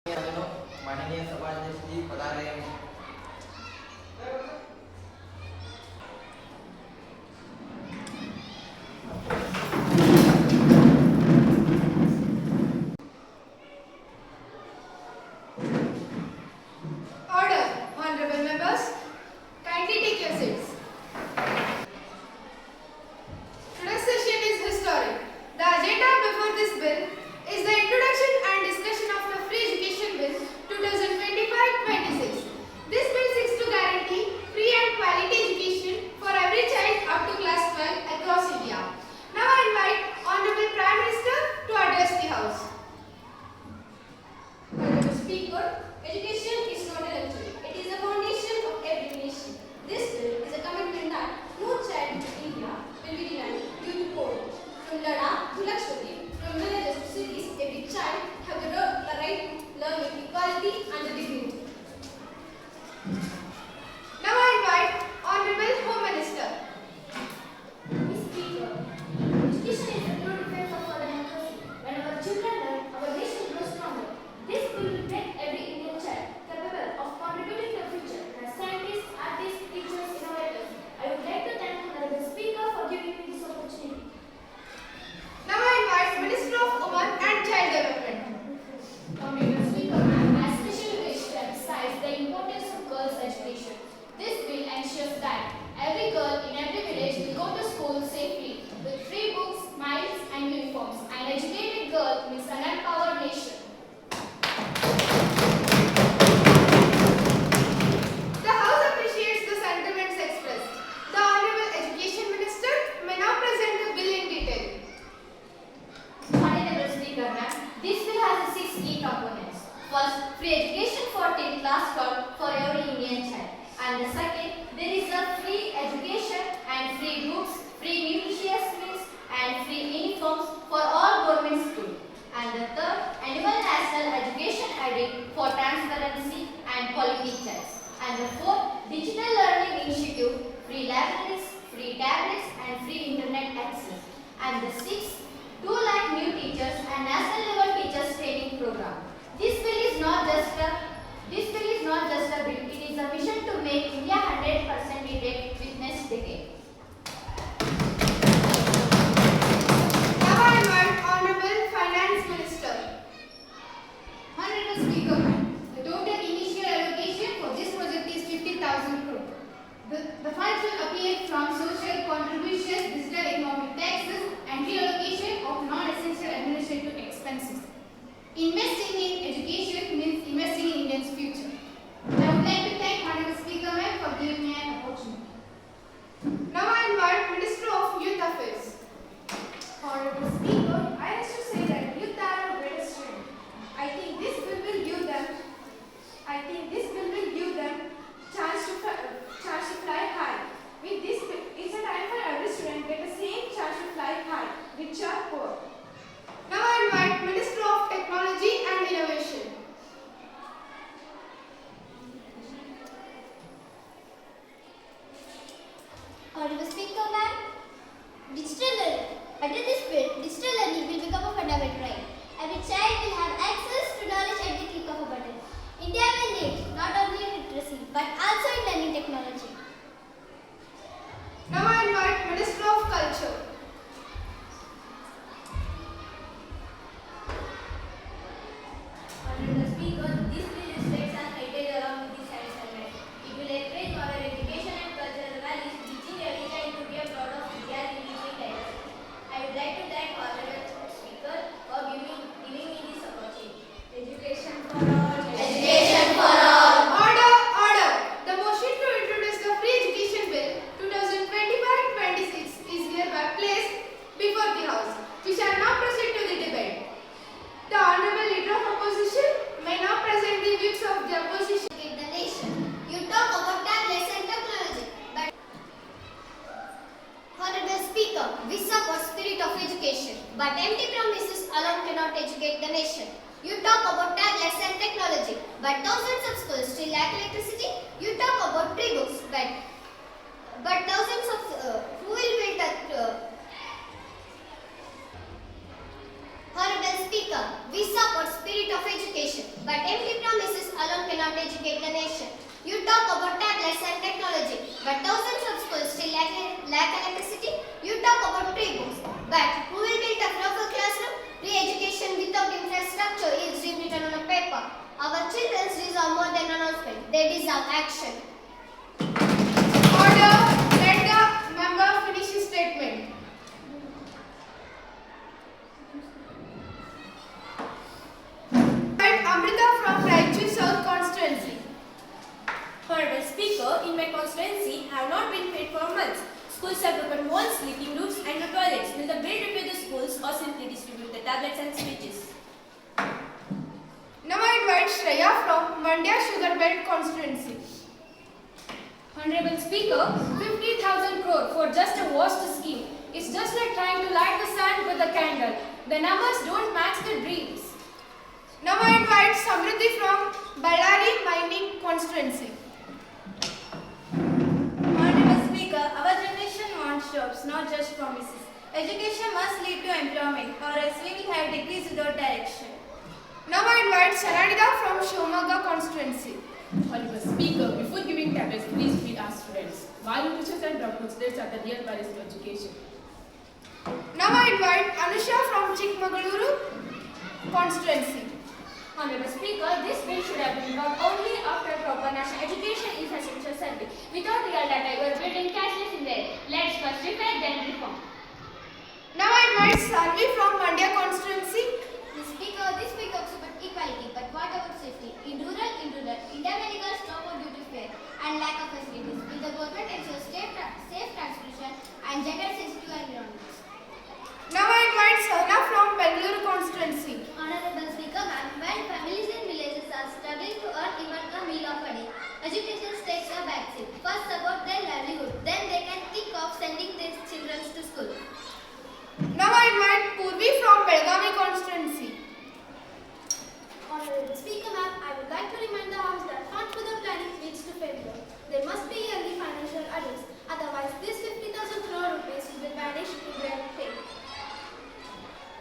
माननीय सभाध्यक्ष जी पधार रहे हैं। Order, honorable members. Kindly take your seats. Today's session is historic. The agenda before this bill is the introduction and discussion of the Free Education Bill 2025-26. This bill seeks to guarantee free and quality education for every child up to class 12 across India. Now I invite Honorable Prime Minister to address the House. Honorable Speaker, education is not a luxury. It is the foundation of every nation. This bill is a commitment that no child in India will be denied due to poverty. From Ladakh to Lakshadweep, from villages to cities, every child have the right to learn with equality and dignity. Now I invite Honorable Home Minister. Mr. Speaker, education is the true defense of our democracy. When our children learn, our nation grows stronger. This bill will make every Indian child capable of contributing to the future as scientists, artists, teachers, innovators. I would like to thank Honorable Speaker for giving me this opportunity. Now I invite Minister of Women and Child Development. Honorable Speaker, I especially wish to emphasize the importance of girls' education. This bill ensures that every girl in every village will go to school safely with free books, miles, and uniforms. An educated girl means an empowered nation. The House appreciates the sentiments expressed. The Honorable Education Minister may now present the bill in detail. Honorable Speaker, ma'am, this bill has 6 key components. First, free education for 10th class for every Indian child. And the second, there is a free education and free books, free nutritious meals, and free uniforms for all government schools. And the third, annual national education audit for transparency and quality checks. And the fourth, digital learning initiative, free libraries, free tablets, and free internet access. And the sixth, 2 lakh new teachers and national level teachers training program. This bill is not just a bill, it is a mission to make India 100% literate with next decade. Now I invite Honorable Finance Minister. Honorable Speaker, the total initial allocation for this project is 50,000 crore. The funds will appear from social contributions, digital economic taxes, and reallocation of non-essential administrative expenses. Investing in education means investing in India's future. I would like to thank Honorable Speaker ma'am for giving me an opportunity. Now I invite Minister of Youth Affairs. Honorable Speaker, I wish to say that youth are our greatest strength. I think this bill will give them chance to fly high. With this bill, it's a time for every student get the same chance to fly high, rich or poor. Now I invite Minister of Technology and Innovation. Honorable Speaker, ma'am, under this bill, digital learning will become a fundamental right. Every child will have access to knowledge at the click of a button. India will lead not only in literacy but also in learning technology. Now I invite Minister of Culture. Honorable Speaker, this bill reflects our heritage along with the science and math. It will encourage moral education and cultural values, teaching every child to be proud of India's unique diversity. I would like to thank Honorable Speaker for giving me this opportunity. Education for all. Education for all. Order, order. The motion to introduce the Free Education Bill 2025-26 is hereby placed before the House. We shall now proceed to the debate. The Honorable Leader of Opposition may now present the views of the opposition. In the nation, you talk about tablets and technology, but Honorable Speaker, we support spirit of education, but empty promises alone cannot educate the nation. You talk about tablets and technology, but thousands of schools still lack electricity. You talk about free books, but thousands of who will build that? Honorable Speaker, we support spirit of education, but empty promises alone cannot educate the nation. You talk about tablets and technology, but thousands of schools still lack electricity. You talk about free books, but who will build a proper classroom? Free education without infrastructure is dream written on a paper. Our children deserve more than announcement. They deserve action. Order. Let the member finish his statement. And Amrita from Raichur South Constituency. Honorable Speaker, in my constituency have not been paid for months. Schools have broken walls, leaking roofs and no toilets. Will the bill repair the schools or simply distribute the tablets and switches? Now I invite Shreya from Mandya Sugar Belt Constituency. Honorable Speaker, 50,000 crore for just a washed scheme. It's just like trying to light the sun with a candle. The numbers don't match the dreams. Now I invite Samriddhi from Ballari Mining Constituency. Honorable Speaker, our generation wants jobs, not just promises. Education must lead to employment, or else we will have degrees without direction. Now I invite Saranida from Shomaga Constituency. Honorable Speaker, before giving tablets, please feed our students. Malnutrition and drug concentrates are the real barriers to education. Now I invite Anusha from Chikmagaluru Constituency. Honorable Speaker, this bill should have been brought only after proper national education infrastructure survey. Without real data, you are building cashless in there. Let's first repair, then reform. Now I invite Sarvi from Mandya Constituency. Speaker, this bill talks about equality, but what about safety? In rural, India medicals stop for duty fair and lack of facilities. Will the government ensure safe transportation and gender-sensitive environments? Now I invite Sahna from Bengaluru Constituency. Honorable Speaker, ma'am, when families in villages are struggling to earn even a meal of a day, education takes a backseat. First support their livelihood, then they can think of sending their children to school. Now I invite Purvi from Belagavi Constituency. Honorable Speaker, ma'am, I would like to remind the House that funds without planning leads to failure. There must be yearly financial audits, otherwise this 50,000 crore rupees will vanish in their fate.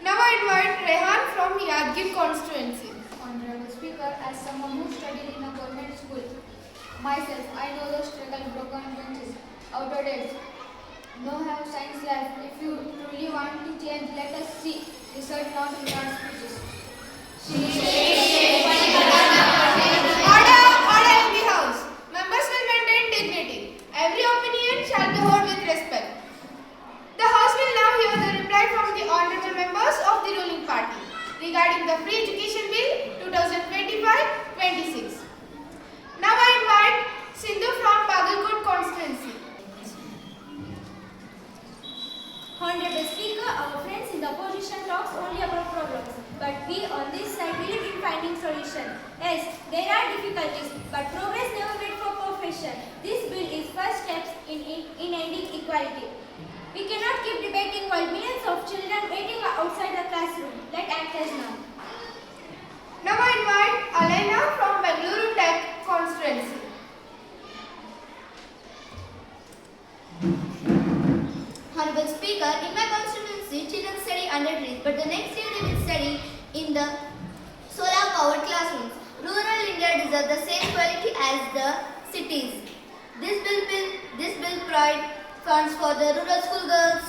Now I invite Rehan from Yadgir Constituency. Honorable Speaker, as someone who studied in a government school, myself, I know the struggle, broken benches, outdated. No have science left. If you truly want to change, let us see. Research not in our speeches. Order in the House. Members will maintain dignity. Every opinion shall be heard with respect. The House will now hear the reply from the honorable members of the ruling party regarding the Free Education Bill 2025-26. Now I invite Sindhu from Bagalkot Constituency. Honorable Speaker, our friends in the opposition talks only about problems, but we on this side believe in finding solutions. Yes, there are difficulties, but progress never waits for perfection. This bill is first steps in ending equality. We cannot keep debating while millions of children waiting outside the classroom. Let act as now. Now I invite Alena from Bengaluru Tech Constituency. Honorable Speaker, in my constituency, children study under trees, but the next year they will study in the solar-powered classrooms. Rural India deserves the same quality as the cities. This bill provides funds for the rural school girls,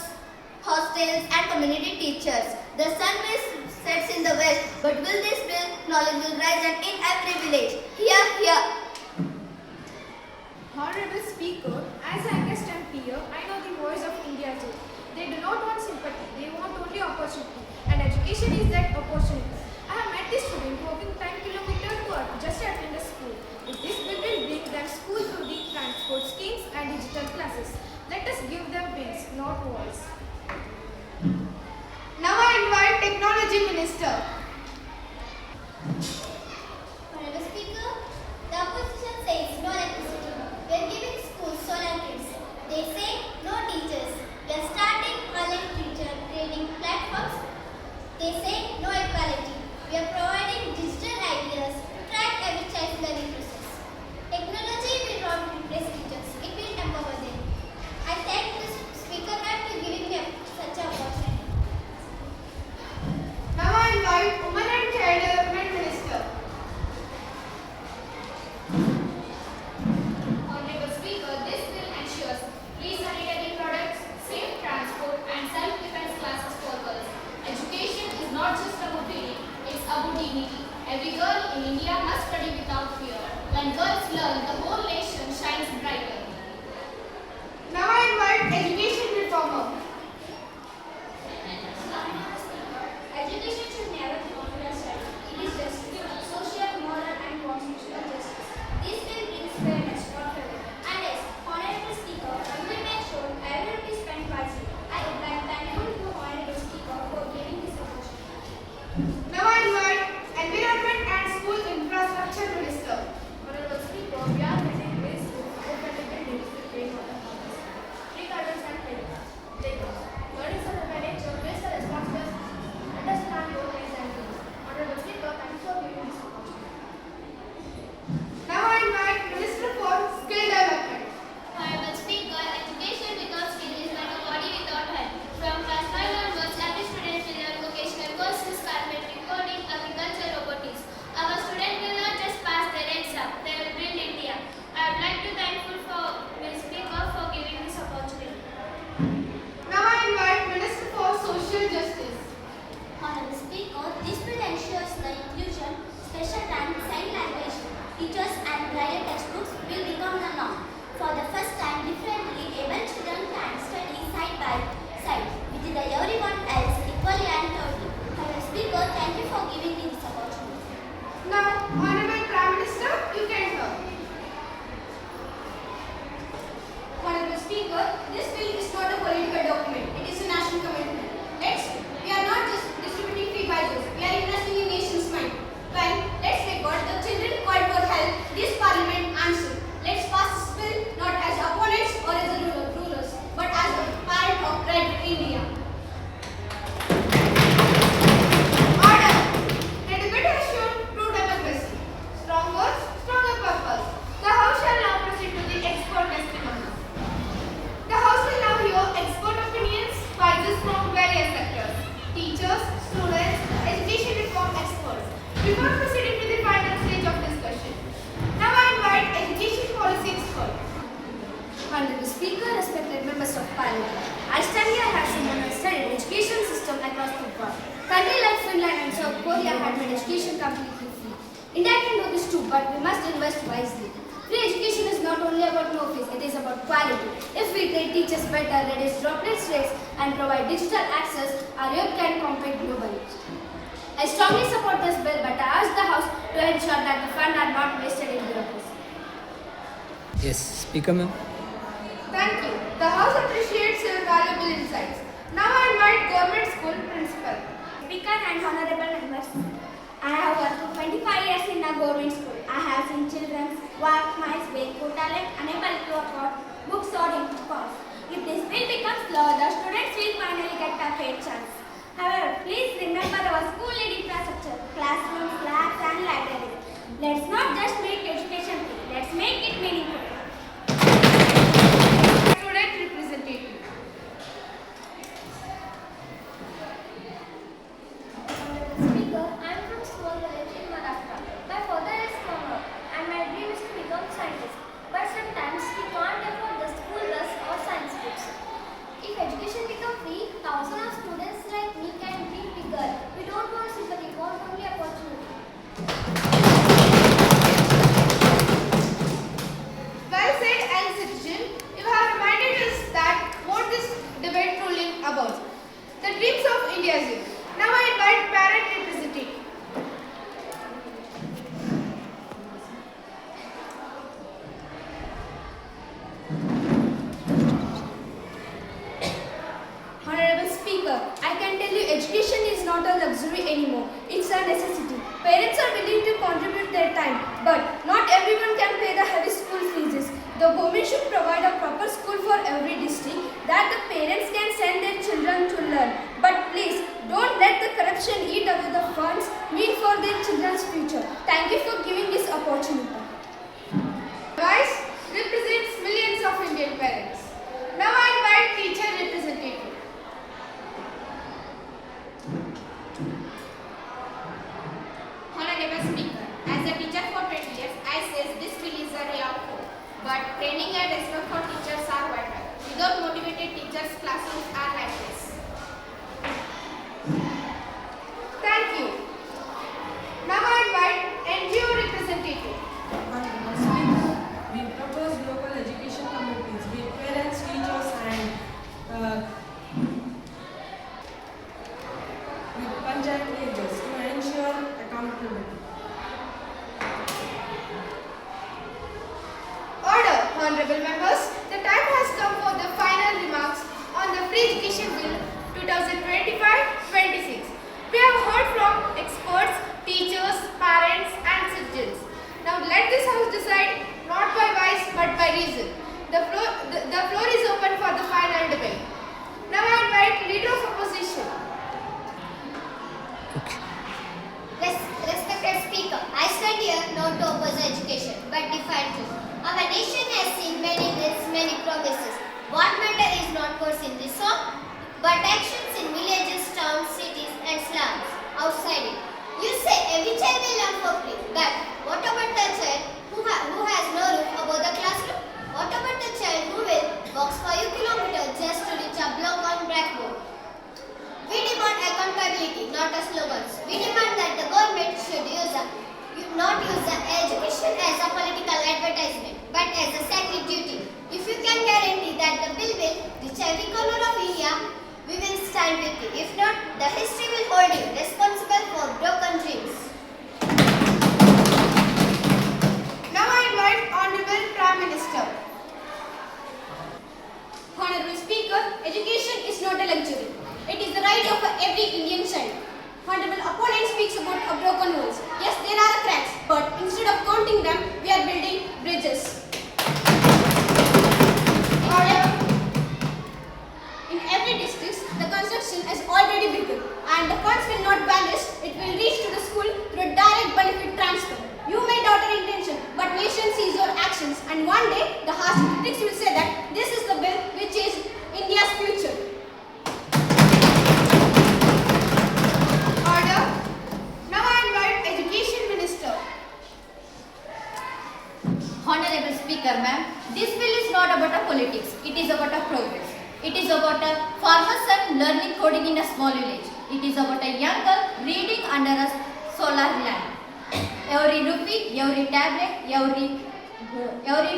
hostels, and community teachers. The sun may sets in the west, but will this bill knowledge will rise and in every village? Here. Honorable Speaker, as a youngest MP here, I know the voice of India too. They do not want sympathy, they want only opportunity. And education is that opportunity. I have met the student walking 10 kilometers to just attend a school. If this bill will bring them school through the transport schemes and digital classes, let us give them wings, not walls. Now I invite Technology Minister. Honorable Speaker, the opposition says no electricity. We are giving schools solar kits. They say no teachers. We are starting online teacher training platforms. They say no equality. We are providing digital ideas to track every child's learning process. Technology will not replace teachers. It will empower them. I thank the Speaker ma'am for giving me such an opportunity. Now I invite about dignity. Every girl in India must study without fear. When girls learn, the whole nation shines brighter. Now I invite education reformer. Education should never be only a study. It is justice, social, moral, and constitutional justice. This will bring fairness, not favor. And as Honorable Speaker, I will make sure every rupee spent wisely. I would like to thank you, Honorable Speaker, for giving this opportunity. Now I invite Environment and School Infrastructure Minister. Honorable Speaker, we are getting ways to open the buildings to pay for the houses. Tree gardens and playgrounds. Learning from the nature makes a responsible understand your ways and rules. Honorable Speaker, thank you for giving this opportunity. Now I invite Minister for Skill Development. Honorable Speaker, education without skill is like a body without health. From class 5 onwards, every student will learn vocational courses, carpentry, coding, agriculture, robotics. Our students will not just pass their exam, they will build India. I would like to thankful for the Speaker for giving this opportunity. Now I invite Minister for Social Justice. Honorable Speaker, this will ensure the inclusion, special time, sign language, teachers and guided textbooks will become the norm. For the first time, differently able children can study side by side with everyone else equally and thoroughly. Honorable Speaker, thank you for giving me this opportunity. Now, Honorable Prime Minister, you can talk. Honorable Speaker, this bill is not a political document. It is a national commitment. We are not just distributing free Bibles. We are investing in nation's mind. Well, let's record the children called for help. This Parliament answered. Let's pass this bill not as opponents or as a rulers, but as a part of greater India. Order. The debate has shown true democracy. Strong words, stronger purpose. The House shall now proceed to the expert testimony. The House will now hear expert opinions, voices from various sectors, teachers, students, education reform experts. Before proceeding to the final stage of discussion, now I invite education policy expert. Honorable Speaker, respected members of Parliament, I stand here as someone who has studied education system across the world. Countries like Finland and South Korea had made education completely free. India can do this too, but we must invest wisely. Free education is not only about no fees, it is about quality. If we treat teachers better, reduce droplets rates, and provide digital access, our youth can compete globally. I strongly support this bill, but I ask the House to ensure that the funds are not wasted in bureaucracy. Yes, Speaker ma'am. Thank you. The House appreciates your valuable insights. Now I invite government school principal. Speaker and honorable members, I have worked for 25 years in a government school. I have seen children walk miles with poor talent, unable to afford books or uniforms. If this bill becomes law, the students will finally get a fair chance. However, please remember our school need infrastructure, classrooms, labs and libraries. Let's not just make education free, let's make it meaningful. Student representative. Speaker, I am from small village in Maharashtra. My father is farmer and my dream is to become scientist. But sometimes we can't afford the school bus or science books. If education becomes free, thousands of students like me can dream bigger. We don't want sympathy, we want only opportunity. Well said, and citizen. You have reminded us that what this debate ruling about. The dreams of India's youth. Now I invite parent representative. Honorable Speaker, I can tell you education is not a luxury anymore. It's a necessity. Parents are willing to contribute their time, but not everyone can pay the heavy school fees. The government should provide a proper school for every district that the parents can send their children to learn. But please, don't let the corruption eat away the funds meant for their children's future. Thank you for giving this opportunity. Vice represents millions of Indian parents. Now I invite teacher representative. Honorable Speaker, as a teacher for 20 years, I say this bill is a ray of hope. But training and respect for teachers are vital. Without motivated teachers, classrooms are lifeless. Thank you. implemented. Order, honorable members. The time has come for the final remarks on the Free Education Bill 2025-26. We have heard from experts, teachers, parents and citizens. Now let this house decide, not by voice but by reason. The floor is open for the final debate. Now I invite Leader of Opposition. Respected Speaker, I stand here not to oppose education, but defend it. Our nation has seen many bills, many promises. What matter is not words in this song, but actions in villages, towns, cities and slums outside it. You say every child will learn for free, but what about the child who has no roof above the classroom? What about the child who will walk 5 kilometers just to reach a block on blackboard? We demand accountability, not a slogans. We demand that the government should not use the education as a political advertisement, but as a sacred duty. If you can guarantee that the bill will reach every corner of India, we will stand with you. If not, the history will hold you responsible for broken dreams. Now I invite Honorable Prime Minister. Honorable Speaker, education is not a luxury. It is the right of every Indian child. Honorable opponent speaks about a broken walls. Yes, there are cracks, but instead of counting them, we are building bridges. In every district, the construction has already begun, and the funds will not vanish. It will reach to the school through a direct benefit transfer. You may doubt our intention, but nation sees your actions, and one day the harsh critics will say that this is the bill which is India's future. Order. Now I invite Education Minister. Honorable Speaker, ma'am, this bill is not about a politics. It is about a progress. It is about a farmer's son learning coding in a small village. It is about a young girl reading under a solar lamp. Every rupee, every tablet, every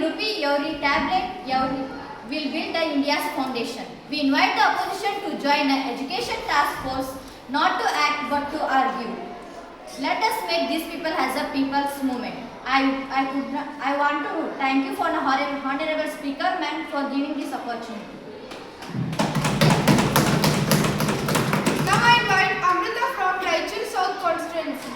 rupee, every tablet, will build the India's foundation. We invite the opposition to join an education task force, not to act but to argue. Let us make these people as a people's movement. I want to thank you for the honorable Speaker, ma'am, for giving this opportunity. Now I invite Amrita from Raichur South Constituency.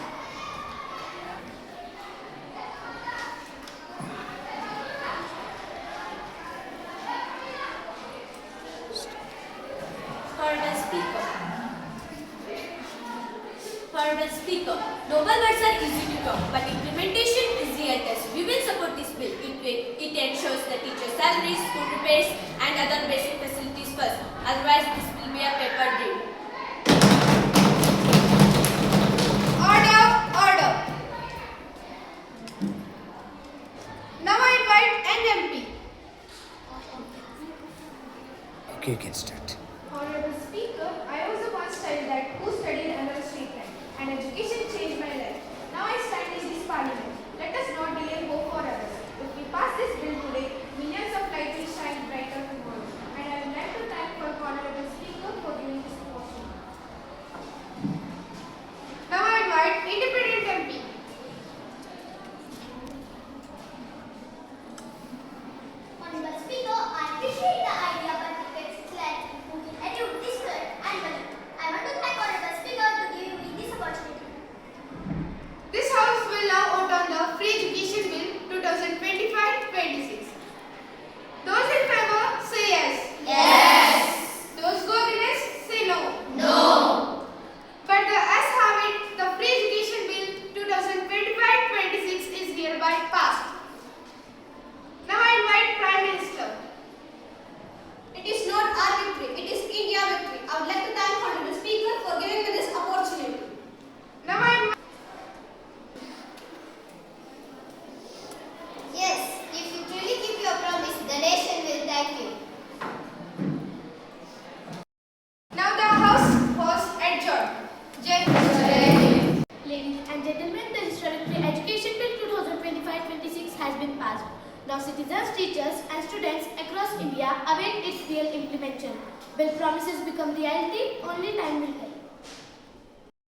Honorable Speaker, noble words are easy to talk, but implementation is real test. We will support this bill. It ensures the teacher salaries, school repairs, and other basic facilities first. Otherwise, this will be a paper deal. Order, order. Now I invite NMP. Okay, you can start. Honorable Speaker, I was the one child that who studied under a street light, and education changed my life. Now I stand in this parliament. Let us not delay hope for others. If we pass this bill today, millions of lights will shine brighter tomorrow. And I would like to thank for Honorable Speaker for giving this opportunity. Now I invite Independent MP. Honorable Speaker, I appreciate the idea, but it gets like who can educate this girl and money. I want to thank Honorable Speaker to give me this opportunity. This house will now vote on the Free Education Bill 2025-26. Those in favor say yes. Yes. Those who are against say no. No. But the as have it, the Free Education Bill 2025-26 is hereby passed. Now I invite Prime Minister. It is not our victory, it is India victory. I would like to thank Honorable Speaker for giving me this opportunity. Now I invite Yes, if you truly keep your promise, the nation will thank you. now the House was adjourned. Jai Hind. Ladies and gentlemen, the historic Free Education Bill 2025-26 has been passed. Now citizens, teachers and students across India await its real implementation. Will promises become reality? Only time will tell.